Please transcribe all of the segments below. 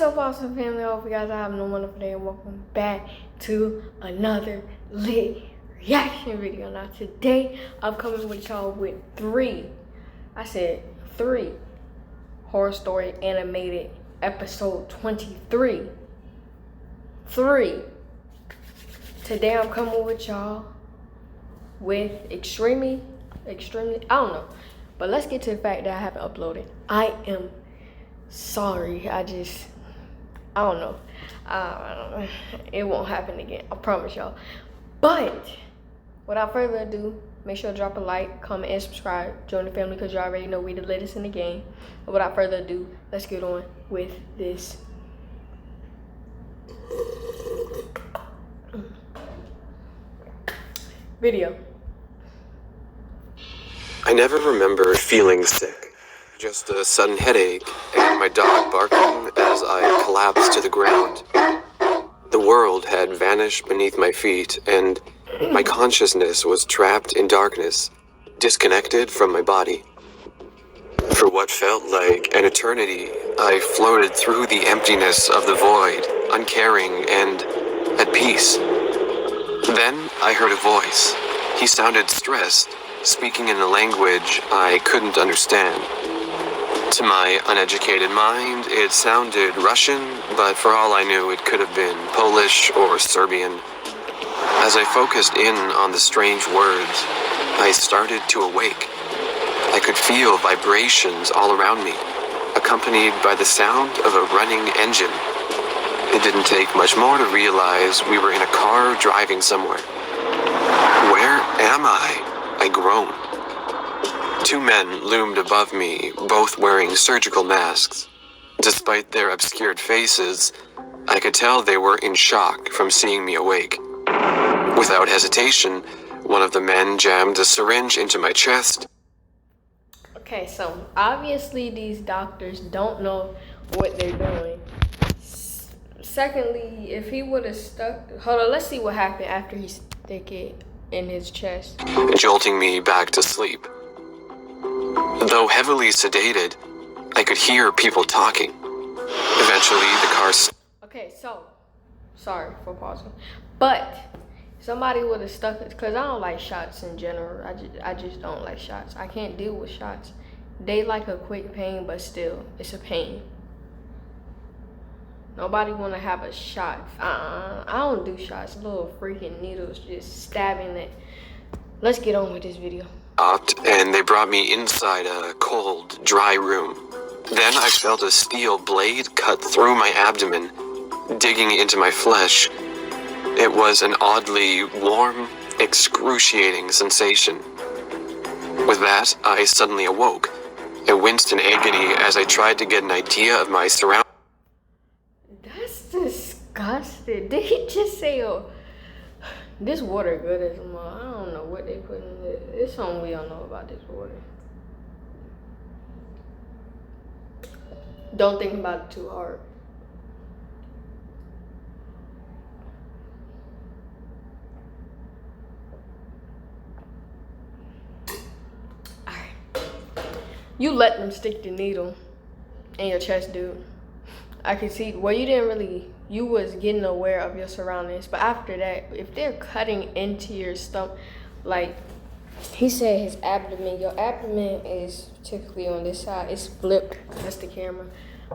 up, awesome family? I hope you guys are having a wonderful day and welcome back to another lit reaction video. Now today I'm coming with y'all with three Horror Story Animated episode 23. Today I'm coming with y'all with extremely, I don't know. But let's get to the fact that I haven't uploaded. I am sorry. I don't know. It won't happen again. I promise y'all. But without further ado, make sure to drop a like, comment, and subscribe. Join the family because you already know we the latest in the game. But without further ado, let's get on with this video. I never remember feeling sick, just a sudden headache and my dog barking as I collapsed to the ground. The world had vanished beneath my feet and my consciousness was trapped in darkness, disconnected from my body. For what felt like an eternity, I floated through the emptiness of the void, uncaring and at peace. Then I heard a voice. He sounded stressed, speaking in a language I couldn't understand. To my uneducated mind, it sounded Russian, but for all I knew, it could have been Polish or Serbian. As I focused in on the strange words, I started to awake. I could feel vibrations all around me, accompanied by the sound of a running engine. It didn't take much more to realize we were in a car driving somewhere. Where am I? I groaned. Two men loomed above me, both wearing surgical masks. Despite their obscured faces, I could tell they were in shock from seeing me awake. Without hesitation, one of the men jammed a syringe into my chest. Okay, so obviously these doctors don't know what they're doing. Secondly, if he would have stuck... Hold on, let's see what happened after he stuck it in his chest. Jolting me back to sleep. Though heavily sedated, I could hear people talking. Eventually, the car... Okay, so... Sorry for pausing. But... somebody would have stuck it... Because I don't like shots in general. I just don't like shots. I can't deal with shots. They like a quick pain, but still, it's a pain. Nobody want to have a shot. I don't do shots. Little freaking needles just stabbing it. Let's get on with this video. And they brought me inside a cold, dry room. Then I felt a steel blade cut through my abdomen, digging into my flesh. It was an oddly warm, excruciating sensation. With that, I suddenly awoke. I winced in agony as I tried to get an idea of my surroundings. That's disgusting. Did he just say, oh, this water good as well? I don't know what they put in it. It's something we don't know about this water. Don't think about it too hard. Alright. You let them stick the needle in your chest, dude. I can see, well, you was getting aware of your surroundings, but after that, if they're cutting into your stomach, like he said his abdomen, your abdomen is typically on this side, it's flipped, that's the camera,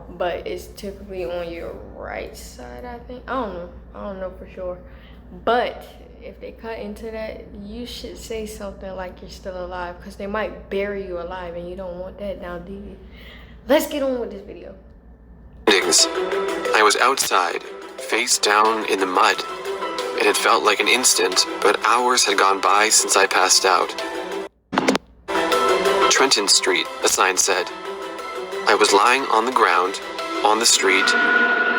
but it's typically on your right side, I think. I don't know for sure, but if they cut into that, you should say something like you're still alive, because they might bury you alive, and you don't want that now, do you? Let's get on with this video. I was outside, face down in the mud. It had felt like an instant, but hours had gone by since I passed out. Trenton Street, a sign said. I was lying on the ground, on the street,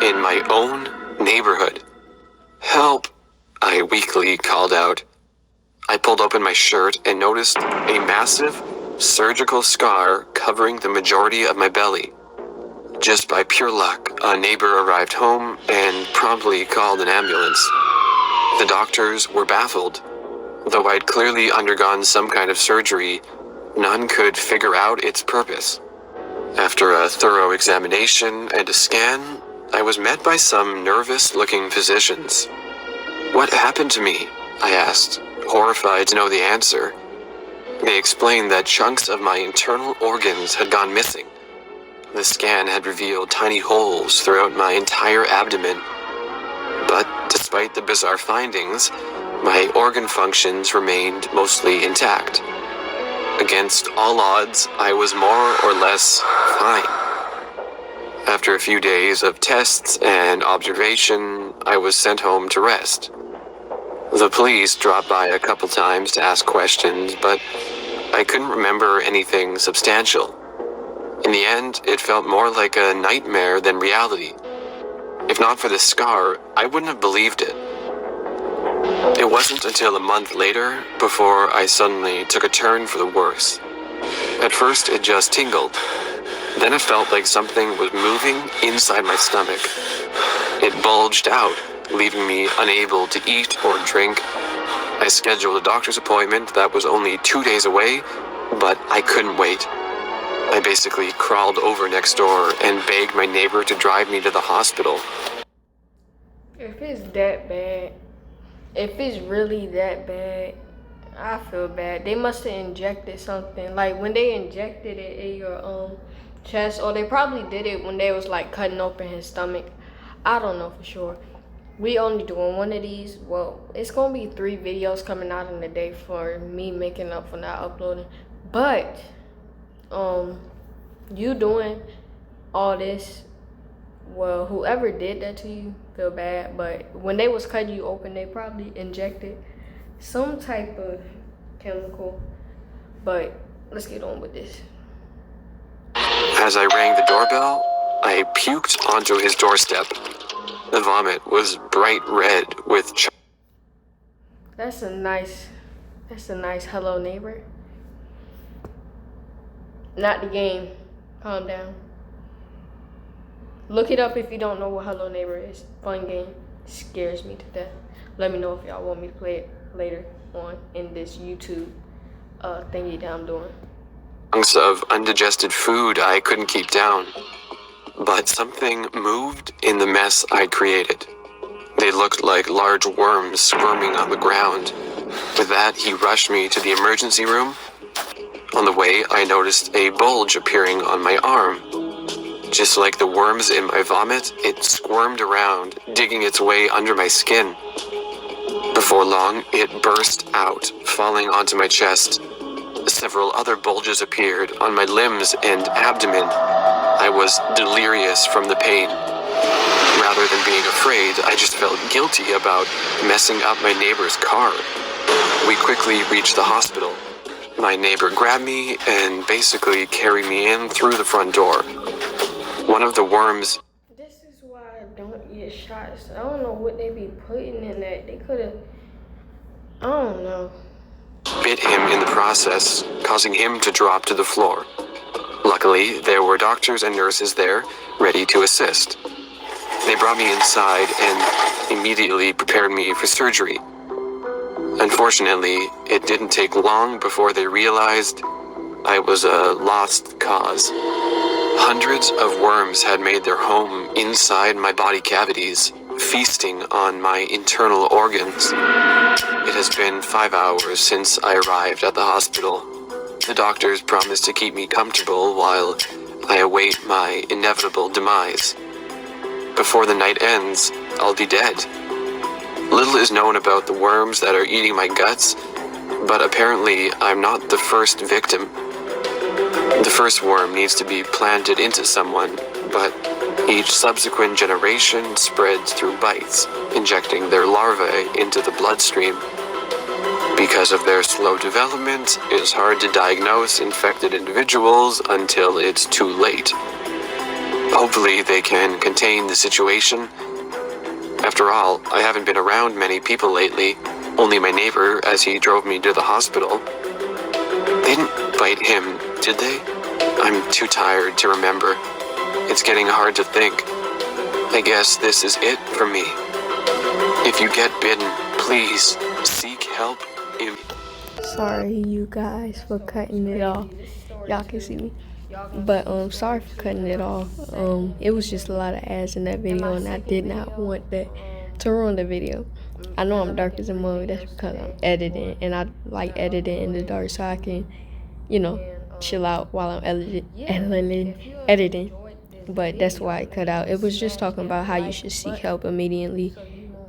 in my own neighborhood. Help, I weakly called out. I pulled open my shirt and noticed a massive surgical scar covering the majority of my belly. Just by pure luck, a neighbor arrived home and promptly called an ambulance. The doctors were baffled. Though I'd clearly undergone some kind of surgery, none could figure out its purpose. After a thorough examination and a scan, I was met by some nervous-looking physicians. "What happened to me?" I asked, horrified to know the answer. They explained that chunks of my internal organs had gone missing. The scan had revealed tiny holes throughout my entire abdomen. But despite the bizarre findings, my organ functions remained mostly intact. Against all odds, I was more or less fine. After a few days of tests and observation, I was sent home to rest. The police dropped by a couple times to ask questions, but I couldn't remember anything substantial. In the end, it felt more like a nightmare than reality. If not for the scar, I wouldn't have believed it. It wasn't until a month later before I suddenly took a turn for the worse. At first, it just tingled. Then it felt like something was moving inside my stomach. It bulged out, leaving me unable to eat or drink. I scheduled a doctor's appointment that was only 2 days away, but I couldn't wait. I basically crawled over next door and begged my neighbor to drive me to the hospital. If it's that bad, if it's really that bad, I feel bad. They must have injected something. Like when they injected it in your chest, or they probably did it when they was like cutting open his stomach. I don't know for sure. We only doing one of these. Well, it's gonna be 3 videos coming out in a day for me making up for not uploading. But you doing all this, well, whoever did that to you, feel bad. But when they was cutting you open, they probably injected some type of chemical. But let's get on with this. As I rang the doorbell, I puked onto his doorstep. The vomit was bright red with That's a nice hello neighbor. Not the game. Calm down. Look it up if you don't know what hello neighbor is. Fun game. Scares me to death. Let me know if y'all want me to play it later on in this YouTube thingy that I'm doing. chunks of undigested food I couldn't keep down. But something moved in the mess I'd created. They looked like large worms squirming on the ground. With that, he rushed me to the emergency room. On the way, I noticed a bulge appearing on my arm. Just like the worms in my vomit, it squirmed around, digging its way under my skin. Before long, it burst out, falling onto my chest. Several other bulges appeared on my limbs and abdomen. I was delirious from the pain. Rather than being afraid, I just felt guilty about messing up my neighbor's car. We quickly reached the hospital. My neighbor grabbed me and basically carried me in through the front door. One of the worms... This is why I don't get shots. I don't know what they be putting in that. They could have... I don't know. Bit him in the process, causing him to drop to the floor. Luckily, there were doctors and nurses there, ready to assist. They brought me inside and immediately prepared me for surgery. Unfortunately, it didn't take long before they realized I was a lost cause. Hundreds of worms had made their home inside my body cavities, feasting on my internal organs. It has been 5 hours since I arrived at the hospital. The doctors promised to keep me comfortable while I await my inevitable demise. Before the night ends, I'll be dead. Little is known about the worms that are eating my guts, but apparently I'm not the first victim. The first worm needs to be planted into someone, but each subsequent generation spreads through bites, injecting their larvae into the bloodstream. Because of their slow development, it is hard to diagnose infected individuals until it's too late. Hopefully they can contain the situation. After all, I haven't been around many people lately, only my neighbor as he drove me to the hospital. They didn't bite him, did they? I'm too tired to remember. It's getting hard to think. I guess this is it for me. If you get bitten, please seek help. Sorry, you guys, for cutting it off. Y'all can see me. But sorry for cutting it off. It was just a lot of ads in that video, and I did not want that to ruin the video. I know I'm dark as a mug. That's because I'm editing, and I like editing in the dark so I can, chill out while I'm editing. But that's why I cut out. It was just talking about how you should seek help immediately,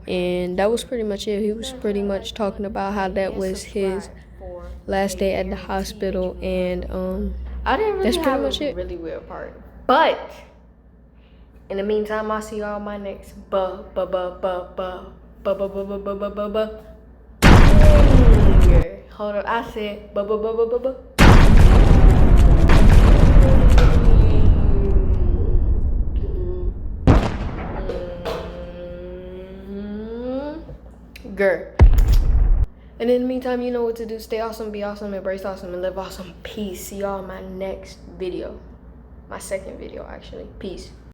and that was pretty much it. He was pretty much talking about how that was his last day at the hospital, and I didn't really that's pretty have much a Mm. it. Really weird part. But in the meantime, I'll see y'all on my next banger. Hold up, I said girl. And in the meantime, you know what to do. Stay awesome, be awesome, embrace awesome, and live awesome. Peace. See y'all in my next video. My second video, actually. Peace.